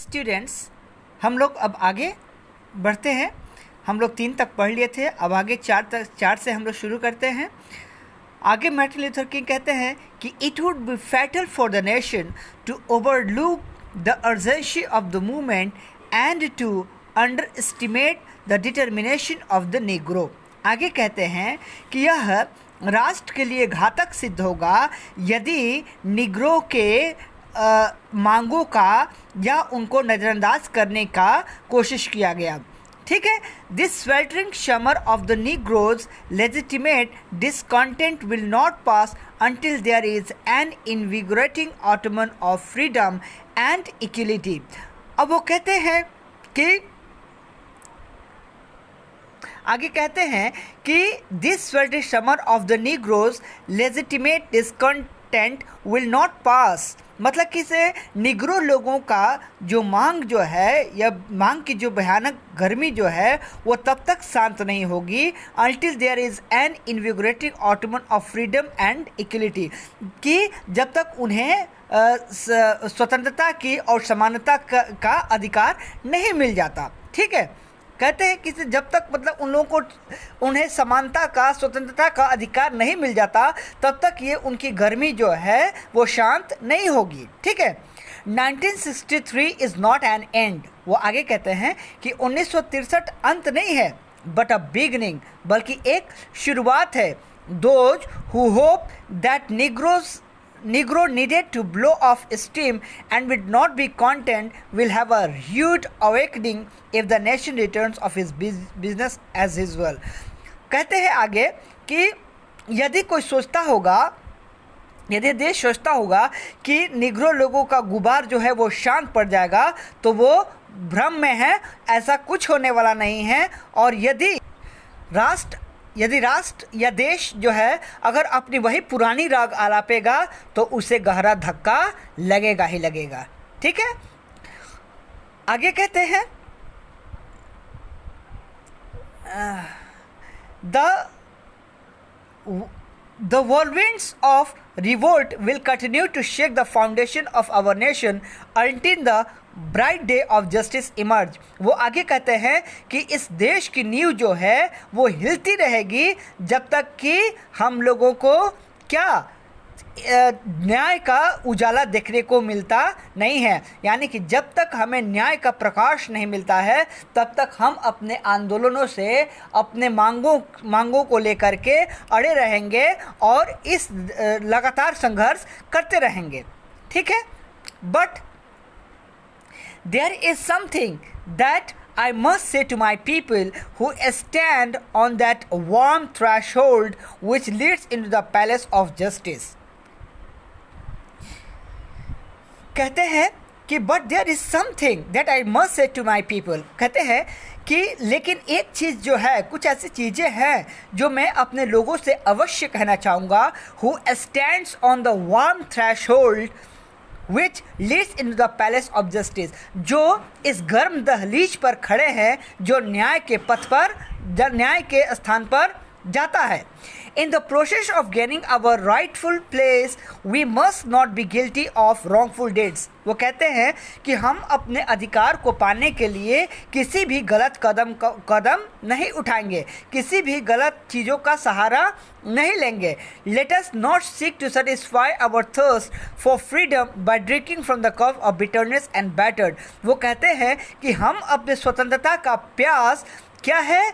Students, हम लोग अब आगे बढ़ते हैं। हम लोग 3 तक पढ़ लिए थे, अब आगे 4 से हम लोग शुरू करते हैं। आगे मार्टिन लूथर किंग कहते हैं कि it would be fatal for the nation to overlook the urgency of the movement and to underestimate the determination of the Negro. आगे कहते हैं कि यह राष्ट्र के लिए घातक सिद्ध होगा यदि निग्रो के मांगों का या उनको नज़रअंदाज करने का कोशिश किया गया। ठीक है, this sweltering summer of the Negroes' legitimate discontent will not pass until there is an invigorating autumn of freedom and equality। अब वो कहते हैं कि आगे कहते हैं कि this sweltering summer of the Negroes' legitimate discontent will not pass, मतलब कि से निग्रो लोगों का जो मांग जो है या मांग की जो भयानक गर्मी जो है वो तब तक शांत नहीं होगी until there is an invigorating autumn of freedom and equality, कि जब तक उन्हें स्वतंत्रता की और समानता का अधिकार नहीं मिल जाता। ठीक है, कहते हैं कि जब तक मतलब उन लोगों को उन्हें समानता का स्वतंत्रता का अधिकार नहीं मिल जाता तब तक ये उनकी गर्मी जो है वो शांत नहीं होगी। ठीक है, 1963 इज़ नॉट एन एंड। वो आगे कहते हैं कि 1963 अंत नहीं है बट अ बिगनिंग, बल्कि एक शुरुआत है। Those who hope that Negro needed to blow off steam and would not be content will have a huge awakening if the nation returns of his business as usual। कहते हैं आगे कि यदि कोई सोचता होगा, यदि देश सोचता होगा कि निग्रो लोगों का गुबार जो है वो शांत पड़ जाएगा तो वो भ्रम में है, ऐसा कुछ होने वाला नहीं है। और यदि राष्ट्र या देश जो है अगर अपनी वही पुरानी राग आलापेगा तो उसे गहरा धक्का लगेगा ही लगेगा। ठीक है, आगे कहते हैं The whirlwinds of revolt will continue to shake the foundation of our nation until the bright day of justice emerge। वो आगे कहते हैं कि इस देश की नींव जो है वो हिलती रहेगी जब तक कि हम लोगों को क्या न्याय का उजाला देखने को मिलता नहीं है। यानी कि जब तक हमें न्याय का प्रकाश नहीं मिलता है तब तक हम अपने आंदोलनों से अपने मांगों को लेकर के अड़े रहेंगे और इस लगातार संघर्ष करते रहेंगे। ठीक है, but there is something that I must say to my people who stand on that warm threshold which leads into the palace of justice। कहते हैं कि but there is something that I must say to my people. कहते हैं कि लेकिन एक चीज़ जो है, कुछ ऐसी चीज़ें हैं जो मैं अपने लोगों से अवश्य कहना चाहूँगा। Who stands on the warm threshold which leads in the palace of justice, जो इस गर्म दहलीज पर खड़े हैं, जो न्याय के पथ पर, न्याय के स्थान पर जाता है। In the process of gaining our rightful place, we must not be guilty of wrongful deeds। वो कहते हैं कि हम अपने अधिकार को पाने के लिए किसी भी गलत कदम नहीं उठाएंगे, किसी भी गलत चीज़ों का सहारा नहीं लेंगे। Let us not seek to satisfy our thirst for freedom by drinking from the cup of bitterness and battered। वो कहते हैं कि हम अपने स्वतंत्रता का प्यास क्या है,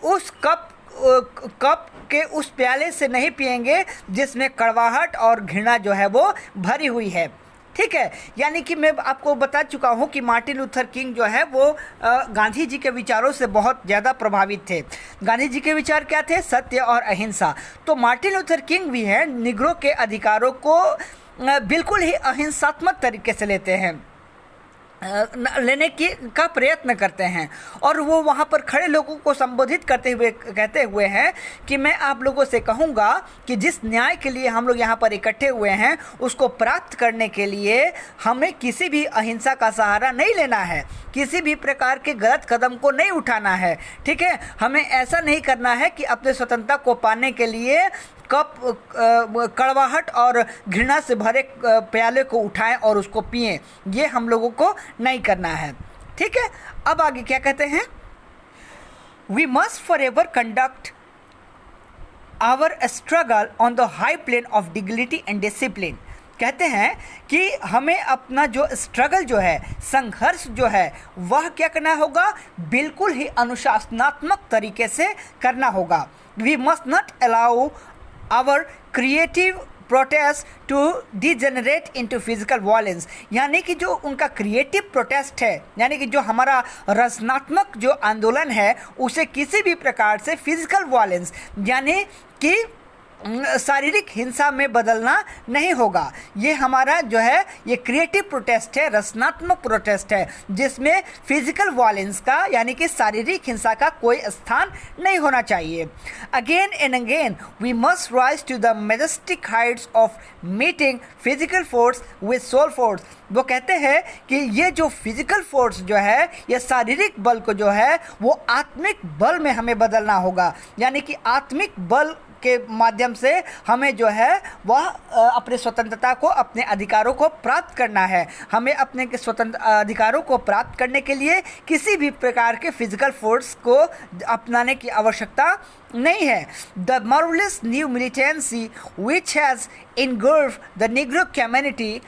उस कप के उस प्याले से नहीं पिएंगे जिसमें कड़वाहट और घृणा जो है वो भरी हुई है। ठीक है, यानी कि मैं आपको बता चुका हूँ कि मार्टिन लूथर किंग जो है वो गांधी जी के विचारों से बहुत ज़्यादा प्रभावित थे। गांधी जी के विचार क्या थे? सत्य और अहिंसा। तो मार्टिन लूथर किंग भी हैं, निग्रो के अधिकारों को बिल्कुल ही अहिंसात्मक तरीके से लेने का प्रयत्न करते हैं। और वो वहाँ पर खड़े लोगों को संबोधित करते हुए कहते हुए हैं कि मैं आप लोगों से कहूँगा कि जिस न्याय के लिए हम लोग यहाँ पर इकट्ठे हुए हैं उसको प्राप्त करने के लिए हमें किसी भी अहिंसा का सहारा नहीं लेना है, किसी भी प्रकार के गलत कदम को नहीं उठाना है। ठीक है, हमें ऐसा नहीं करना है कि अपने स्वतंत्रता को पाने के लिए कप कड़वाहट और घृणा से भरे प्याले को उठाएं और उसको पिएं। ये हम लोगों को नहीं करना है। ठीक है, अब आगे क्या कहते हैं, we must forever conduct our struggle on the high plane of dignity and discipline. कहते हैं कि हमें अपना जो स्ट्रगल जो है, संघर्ष जो है, वह क्या करना होगा, बिल्कुल ही अनुशासनात्मक तरीके से करना होगा। We must not allow our creative protest to degenerate into physical violence. यानी कि जो उनका क्रिएटिव प्रोटेस्ट है, यानी कि जो हमारा रचनात्मक जो आंदोलन है, उसे किसी भी प्रकार से फिजिकल वायलेंस यानी कि शारीरिक हिंसा में बदलना नहीं होगा। ये हमारा जो है ये क्रिएटिव प्रोटेस्ट है, रचनात्मक प्रोटेस्ट है, जिसमें फिजिकल वायलेंस का यानी कि शारीरिक हिंसा का कोई स्थान नहीं होना चाहिए। Again and again we must rise to the majestic heights of meeting physical force with soul force. वो कहते हैं कि ये जो फिजिकल फोर्स जो है, ये शारीरिक बल को जो है वो आत्मिक बल में हमें बदलना होगा। यानी कि आत्मिक बल के माध्यम से हमें जो है वह अपने स्वतंत्रता को, अपने अधिकारों को प्राप्त करना है। हमें अपने स्वतंत्र अधिकारों को प्राप्त करने के लिए किसी भी प्रकार के फिजिकल फोर्स को अपनाने की आवश्यकता नहीं है। The marvellous new militancy which has engulfed the Negro community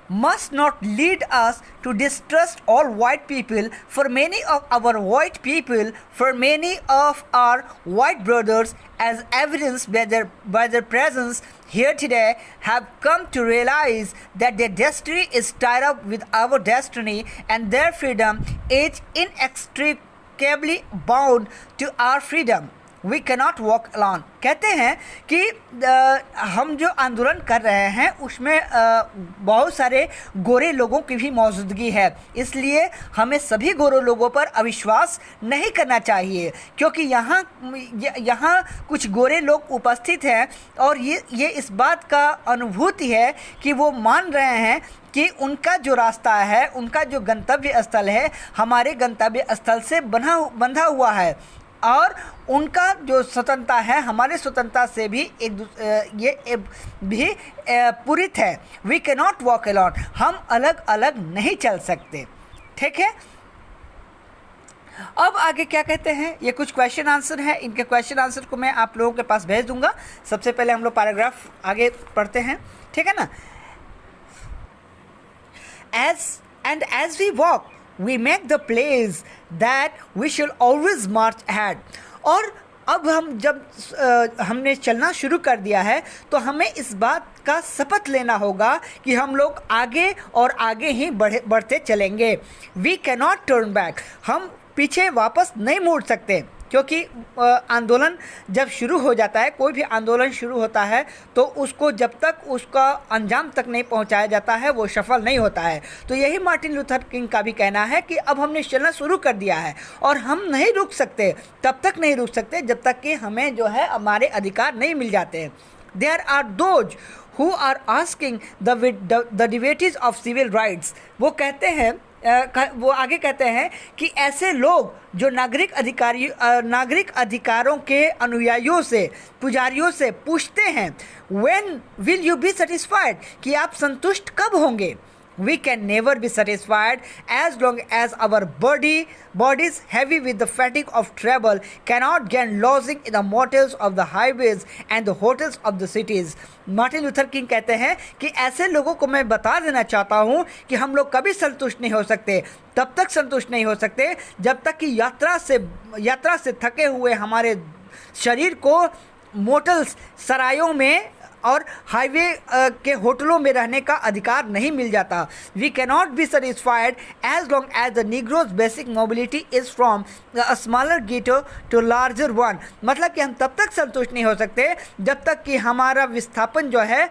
must not lead us to distrust all white people. For many of our white people, for many of our white brothers, as evidenced by their presence here today, have come to realize that their destiny is tied up with our destiny and their freedom is inextricably bound to our freedom. We cannot walk alone. कहते हैं कि हम जो आंदोलन कर रहे हैं उसमें बहुत सारे गोरे लोगों की भी मौजूदगी है, इसलिए हमें सभी गोरे लोगों पर अविश्वास नहीं करना चाहिए, क्योंकि यहाँ कुछ गोरे लोग उपस्थित हैं और ये इस बात का अनुभूति है कि वो मान रहे हैं कि उनका जो रास्ता है, उनका जो गंतव्य स्थल है, हमारे गंतव्य स्थल से बंधा हुआ है और उनका जो स्वतंत्रता है हमारे स्वतंत्रता से भी पूरित है। We cannot walk alone, हम अलग अलग नहीं चल सकते। ठीक है, अब आगे क्या कहते हैं, ये कुछ क्वेश्चन आंसर है, इनके क्वेश्चन आंसर को मैं आप लोगों के पास भेज दूंगा। सबसे पहले हम लोग पैराग्राफ आगे पढ़ते हैं, ठीक है ना। As we walk we make the place that we shall always march ahead। और अब हम जब हमने चलना शुरू कर दिया है तो हमें इस बात का शपथ लेना होगा कि हम लोग आगे और आगे ही बढ़ते चलेंगे। We cannot turn back, हम पीछे वापस नहीं मुड़ सकते, क्योंकि आंदोलन जब शुरू हो जाता है, कोई भी आंदोलन शुरू होता है तो उसको जब तक उसका अंजाम तक नहीं पहुंचाया जाता है वो सफल नहीं होता है। तो यही मार्टिन लूथर किंग का भी कहना है कि अब हमने चलना शुरू कर दिया है और हम नहीं रुक सकते, तब तक नहीं रुक सकते जब तक कि हमें जो है हमारे अधिकार नहीं मिल जाते। There are those who are asking the debates of civil rights. वो कहते हैं, वो आगे कहते हैं कि ऐसे लोग जो नागरिक अधिकारों के अनुयायियों से, पुजारियों से पूछते हैं, when will you be satisfied, कि आप संतुष्ट कब होंगे। We can never be satisfied as long as our bodies heavy with the fatigue of travel cannot gain lodging in the motels of the highways and the hotels of the cities। Martin Luther king कहते हैं कि ऐसे लोगों को मैं बता देना चाहता हूँ कि हम लोग कभी संतुष्ट नहीं हो सकते, तब तक संतुष्ट नहीं हो सकते जब तक कि यात्रा से थके हुए हमारे शरीर को मोटल्स, सरायों में और हाईवे के होटलों में रहने का अधिकार नहीं मिल जाता। We cannot be satisfied as long as the Negro's basic mobility is from a smaller ghetto to larger one. मतलब कि हम तब तक संतुष्ट नहीं हो सकते जब तक कि हमारा विस्थापन जो है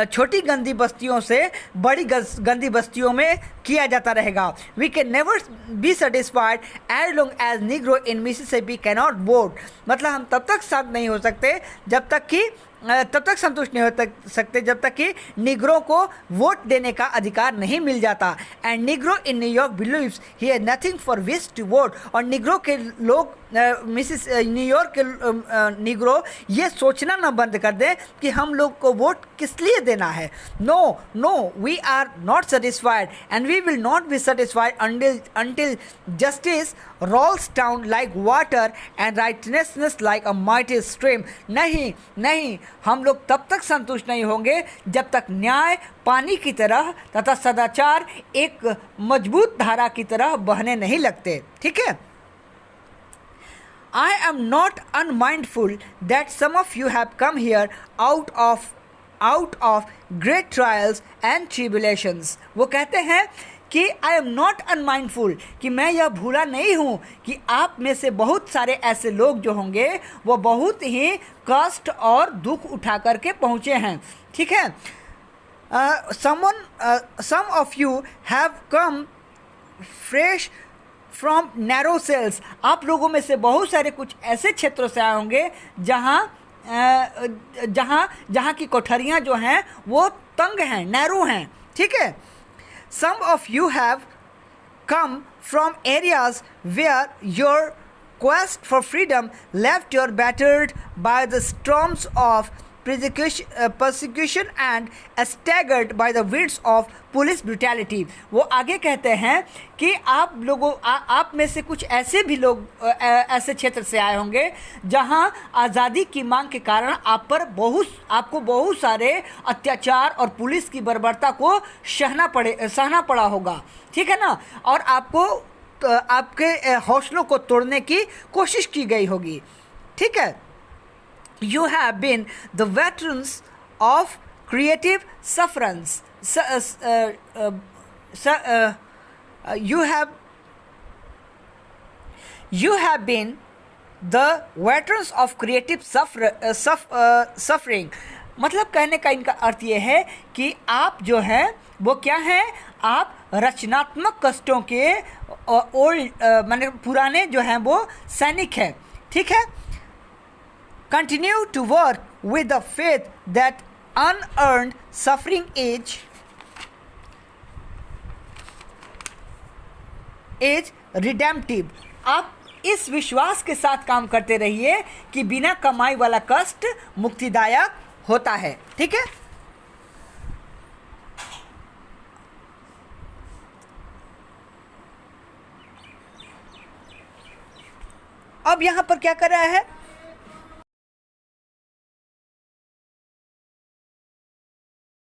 छोटी गंदी बस्तियों से बड़ी गंदी बस्तियों में किया जाता रहेगा। We can never be satisfied as long as Negro in Mississippi cannot vote. मतलब हम तब तक शांत नहीं हो सकते जब तक कि तब तक संतुष्ट नहीं हो सकते जब तक कि निग्रो को वोट देने का अधिकार नहीं मिल जाता। And Negro in New York believes he has nothing for which to vote. और निग्रो के लोग मिसिस न्यूयॉर्क के निग्रो ये सोचना ना बंद कर दें कि हम लोग को वोट किस लिए देना है। No no, we are not satisfied and we will not be satisfied until justice rolls down like water and righteousness like a mighty stream। नहीं नहीं, हम लोग तब तक संतुष्ट नहीं होंगे जब तक न्याय पानी की तरह तथा सदाचार एक मजबूत धारा की तरह बहने नहीं लगते। ठीक है। I am not unmindful that some of you have come here out of great trials and tribulations। वो कहते हैं कि आई एम नॉट अनमाइंडफुल, कि मैं यह भूला नहीं हूँ कि आप में से बहुत सारे ऐसे लोग जो होंगे वो बहुत ही कष्ट और दुख उठा करके पहुँचे हैं। ठीक है। some of you have come fresh from narrow cells. आप लोगों में से बहुत सारे कुछ ऐसे क्षेत्रों से आए होंगे जहाँ की कोठरियाँ जो हैं वो तंग हैं, नैरो हैं। ठीक है। Some of you have come from areas where your quest for freedom left you battered by the storms of persecution and staggered by the winds of police brutality. वो आगे कहते हैं कि आप लोगों आप में से कुछ ऐसे भी लोग ऐसे क्षेत्र से आए होंगे जहां आज़ादी की मांग के कारण आपको बहुत सारे अत्याचार और पुलिस की बर्बरता को सहना पड़ा होगा। ठीक है ना। और आपको आपके हौसलों को तोड़ने की कोशिश की गई होगी। ठीक है। You have been the veterans of creative sufferance। You have been the veterans of creative suffering। मतलब कहने का इनका अर्थ ये है कि आप जो हैं वो क्या हैं, आप रचनात्मक कष्टों के माने पुराने जो हैं वो सैनिक हैं। ठीक है। Continue to work with the faith that unearned suffering is redemptive। आप इस विश्वास के साथ काम करते रहिए कि बिना कमाई वाला कष्ट मुक्तिदायक होता है। ठीक है। अब यहाँ पर क्या कर रहा है